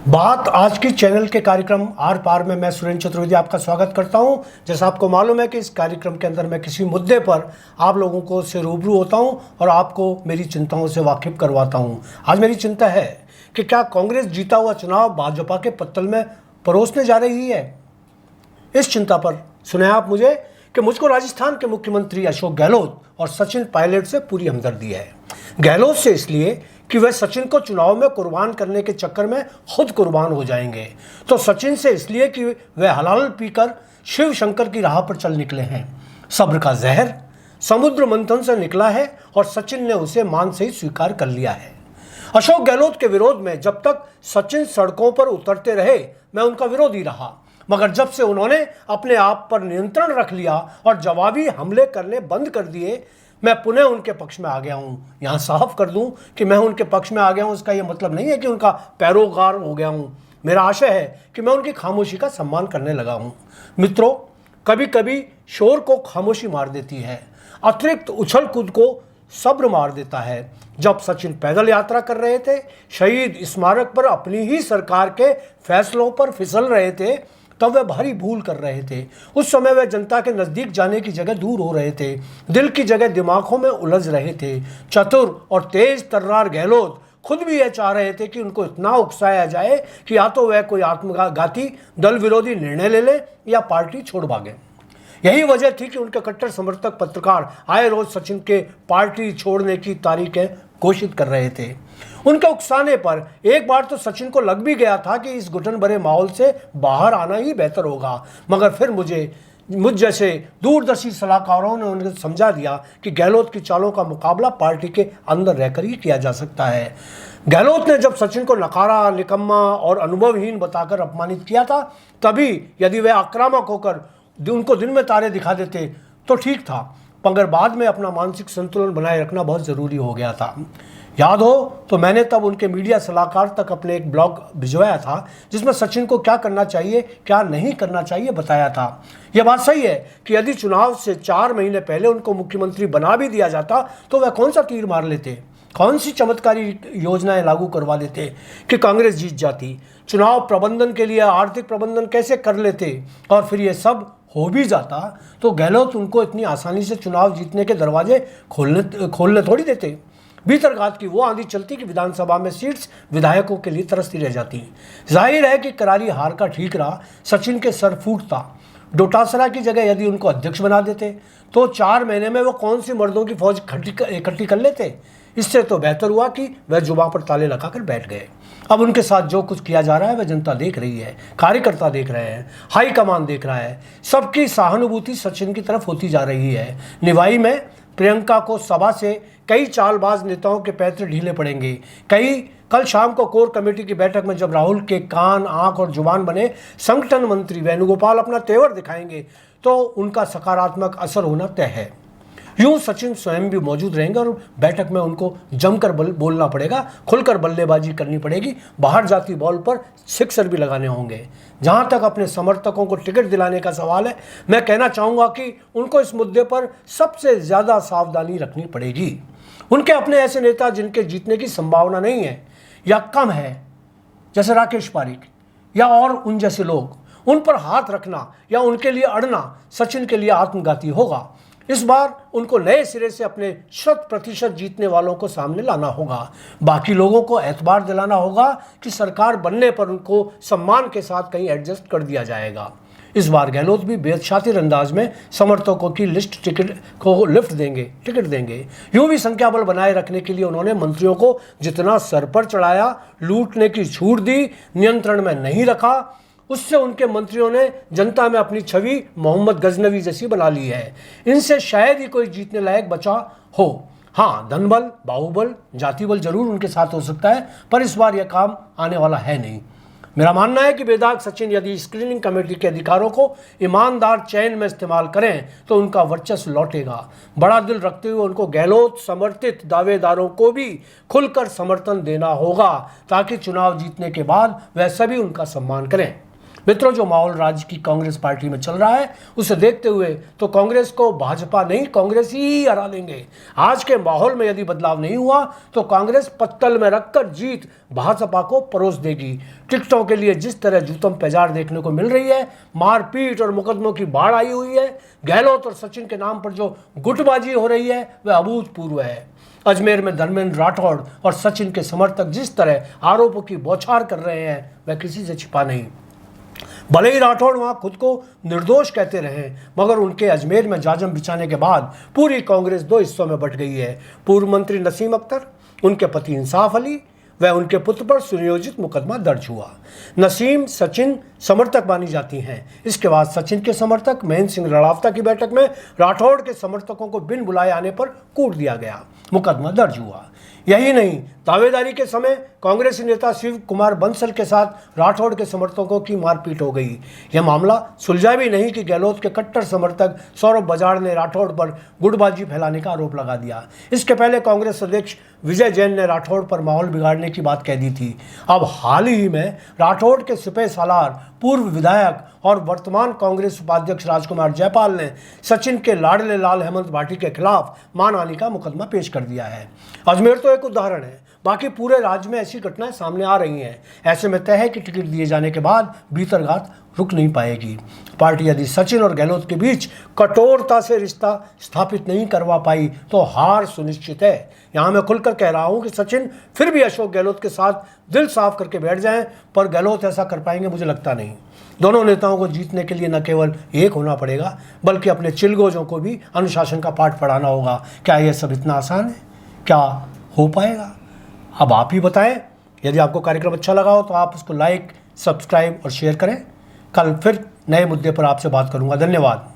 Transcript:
बात आज की चैनल के कार्यक्रम आर पार में मैं सुरेंद्र चतुर्वेदी आपका स्वागत करता हूं। जैसा आपको मालूम है कि इस कार्यक्रम के अंदर मैं किसी मुद्दे पर आप लोगों को से रूबरू होता हूं और आपको मेरी चिंताओं से वाकिफ करवाता हूं। आज मेरी चिंता है कि क्या कांग्रेस जीता हुआ चुनाव भाजपा के पत्तल में परोसने जा रही है। इस चिंता पर सुने आप मुझे कि मुझको राजस्थान के मुख्यमंत्री अशोक गहलोत और सचिन पायलट से पूरी हमदर्दी है। गहलोत से इसलिए कि वह सचिन को चुनाव में कुर्बान करने के चक्कर में खुद कुर्बान हो जाएंगे, तो सचिन से इसलिए कि वह हलाल पीकर शिव शंकर की राह पर चल निकले हैं। सब्र का जहर समुद्र मंथन से निकला है और सचिन ने उसे मान से ही स्वीकार कर लिया है। अशोक गहलोत के विरोध में जब तक सचिन सड़कों पर उतरते रहे मैं उनका विरोधी रहा, मगर जब से उन्होंने अपने आप पर नियंत्रण रख लिया और जवाबी हमले करने बंद कर दिए, मैं पुनः उनके पक्ष में आ गया हूं। यहां साफ कर दूं कि मैं उनके पक्ष में आ गया हूं, इसका यह मतलब नहीं है कि उनका पैरोकार हो गया हूं। मेरा आशय है कि मैं उनकी खामोशी का सम्मान करने लगा हूं। मित्रों, कभी कभी शोर को खामोशी मार देती है, अतिरिक्त उछल कूद को सब्र मार देता है। जब सचिन पैदल यात्रा कर रहे थे, शहीद स्मारक पर अपनी ही सरकार के फैसलों पर फिसल रहे थे, तब वे भारी भूल कर रहे थे। उस समय वे जनता के नज़दीक जाने की जगह दूर हो रहे थे, दिल की जगह दिमागों में उलझ रहे थे। चतुर और तेज तर्रार गहलोत खुद भी यह चाह रहे थे कि उनको इतना उकसाया जाए कि या तो वह कोई आत्मघाती दल विरोधी निर्णय ले ले या पार्टी छोड़ भागे। यही वजह थी कि उनके कट्टर समर्थक पत्रकार आए रोज सचिन के पार्टी छोड़ने की तारीखें घोषित कर रहे थे। उनके उकसाने पर एक बार तो सचिन को लग भी गया था कि इस घुटन भरे माहौल से बाहर आना ही बेहतर होगा, मगर फिर मुझ जैसे दूरदर्शी सलाहकारों ने उन्हें समझा दिया कि गहलोत की चालों का मुकाबला पार्टी के अंदर रहकर ही किया जा सकता है। गहलोत ने जब सचिन को नकारा, निकम्मा और अनुभवहीन बताकर अपमानित किया था, तभी यदि वे आक्रामक होकर उनको दिन में तारे दिखा देते तो ठीक था, मगर बाद में अपना मानसिक संतुलन बनाए रखना बहुत ज़रूरी हो गया था। याद हो तो मैंने तब उनके मीडिया सलाहकार तक अपने एक ब्लॉग भिजवाया था जिसमें सचिन को क्या करना चाहिए क्या नहीं करना चाहिए बताया था। यह बात सही है कि यदि चुनाव से 4 महीने पहले उनको मुख्यमंत्री बना भी दिया जाता तो वह कौन सा तीर मार लेते, कौन सी चमत्कारी योजनाएं लागू करवा देते कि कांग्रेस जीत जाती। चुनाव प्रबंधन के लिए आर्थिक प्रबंधन कैसे कर लेते और फिर ये सब हो भी जाता तो गहलोत उनको इतनी आसानी से चुनाव जीतने के दरवाजे खोलने थोड़ी देते। भीतरघात की वो आंधी चलती कि विधानसभा में सीट्स विधायकों के लिए तरसती रह जाती। जाहिर है कि करारी हार का ठीकरा सचिन के सर फूटता। डोटासरा की जगह यदि उनको अध्यक्ष बना देते तो 4 महीने में वो कौन सी मर्दों की फौज इकट्ठी कर लेते। इससे तो बेहतर हुआ कि वह जुबान पर ताले लगाकर बैठ गए। अब उनके साथ जो कुछ किया जा रहा है वह जनता देख रही है, कार्यकर्ता देख रहे हैं, हाईकमान देख रहा है। सबकी सहानुभूति सचिन की तरफ होती जा रही है। निवाई में प्रियंका को सभा से कई चालबाज नेताओं के पैर ढीले पड़ेंगे। कल शाम को कोर कमेटी की बैठक में जब राहुल के कान, आंख और जुबान बने संगठन मंत्री वेणुगोपाल अपना तेवर दिखाएंगे तो उनका सकारात्मक असर होना तय है। यूं सचिन स्वयं भी मौजूद रहेंगे और बैठक में उनको जमकर बोलना पड़ेगा, खुलकर बल्लेबाजी करनी पड़ेगी, बाहर जाती बॉल पर सिक्सर भी लगाने होंगे। जहां तक अपने समर्थकों को टिकट दिलाने का सवाल है, मैं कहना चाहूँगा कि उनको इस मुद्दे पर सबसे ज़्यादा सावधानी रखनी पड़ेगी। उनके अपने ऐसे नेता जिनके जीतने की संभावना नहीं है या कम है, जैसे राकेश पारीक या और उन जैसे लोग, उन पर हाथ रखना या उनके लिए अड़ना सचिन के लिए आत्मघाती होगा। इस बार उनको नए सिरे से अपने 100% जीतने वालों को सामने लाना होगा। बाकी लोगों को एतबार दिलाना होगा कि सरकार बनने पर उनको सम्मान के साथ कहीं एडजस्ट कर दिया जाएगा। इस बार गहलोत भी बेशातिर अंदाज में समर्थकों की टिकट देंगे। यूं भी संख्या बल बनाए रखने के लिए उन्होंने मंत्रियों को जितना सर पर चढ़ाया, लूटने की छूट दी, नियंत्रण में नहीं रखा, उससे उनके मंत्रियों ने जनता में अपनी छवि मोहम्मद गजनवी जैसी बना ली है। इनसे शायद ही कोई जीतने लायक बचा हो। हाँ, धनबल, बाहुबल, जाति बल जरूर उनके साथ हो सकता है, पर इस बार यह काम आने वाला है नहीं। मेरा मानना है कि बेदाग सचिन यदि स्क्रीनिंग कमेटी के अधिकारों को ईमानदार चयन में इस्तेमाल करें तो उनका वर्चस्व लौटेगा। बड़ा दिल रखते हुए उनको गहलोत समर्थित दावेदारों को भी खुलकर समर्थन देना होगा ताकि चुनाव जीतने के बाद वह सभी उनका सम्मान करें। मित्रों, जो माहौल राज्य की कांग्रेस पार्टी में चल रहा है उसे देखते हुए तो कांग्रेस को भाजपा नहीं, कांग्रेस ही हरा देंगे। आज के माहौल में यदि बदलाव नहीं हुआ तो कांग्रेस पत्तल में रखकर जीत भाजपा को परोस देगी। टिकटों के लिए जिस तरह जूतम पेजार देखने को मिल रही है, मारपीट और मुकदमों की बाढ़ आई हुई है, गहलोत और सचिन के नाम पर जो गुटबाजी हो रही है वह अभूतपूर्व है। अजमेर में धर्मेंद्र राठौड़ और सचिन के समर्थक जिस तरह आरोपों की बौछार कर रहे हैं वह किसी से छिपा नहीं। भले ही राठौड़ वहां खुद को निर्दोष कहते रहे, मगर उनके अजमेर में जाजम बिछाने के बाद पूरी कांग्रेस दो हिस्सों में बट गई है। पूर्व मंत्री नसीम अख्तर, उनके पति इंसाफ अली व उनके पुत्र पर सुनियोजित मुकदमा दर्ज हुआ। नसीम सचिन समर्थक मानी जाती हैं। इसके बाद सचिन के समर्थक महेंद्र सिंह रणौता की बैठक में राठौड़ के समर्थकों को बिन बुलाए आने पर कूट दिया गया, मुकदमा दर्ज हुआ। यही नहीं, दावेदारी के समय कांग्रेसी नेता शिव कुमार बंसल के साथ राठौड़ के समर्थकों की मारपीट हो गई। यह मामला सुलझा भी नहीं कि गहलोत के कट्टर समर्थक सौरभ बजाड़ ने राठौड़ पर गुटबाजी फैलाने का आरोप लगा दिया। इसके पहले कांग्रेस अध्यक्ष विजय जैन ने राठौड़ पर माहौल बिगाड़ने की बात कह दी थी। अब हाल ही में राठौड़ के सिपह सालार, पूर्व विधायक और वर्तमान कांग्रेस उपाध्यक्ष राजकुमार जयपाल ने सचिन के लाडले लाल हेमंत भाटी के खिलाफ मानहानि का मुकदमा पेश कर दिया है। अजमेर तो एक उदाहरण है, बाकी पूरे राज्य में ऐसी घटनाएं सामने आ रही हैं। ऐसे में तय है कि टिकट दिए जाने के बाद भीतरघात रुक नहीं पाएगी। पार्टी यदि सचिन और गहलोत के बीच कठोरता से रिश्ता स्थापित नहीं करवा पाई तो हार सुनिश्चित है। यहां मैं खुलकर कह रहा हूं कि सचिन फिर भी अशोक गहलोत के साथ दिल साफ करके बैठ जाएं, पर गहलोत ऐसा कर पाएंगे मुझे लगता नहीं। दोनों नेताओं को जीतने के लिए न केवल एक होना पड़ेगा बल्कि अपने चिलगोजों को भी अनुशासन का पाठ पढ़ाना होगा। क्या यह सब इतना आसान है? क्या हो पाएगा? अब आप ही बताएं। यदि आपको कार्यक्रम अच्छा लगा हो तो आप उसको लाइक, सब्सक्राइब और शेयर करें। कल फिर नए मुद्दे पर आपसे बात करूंगा। धन्यवाद।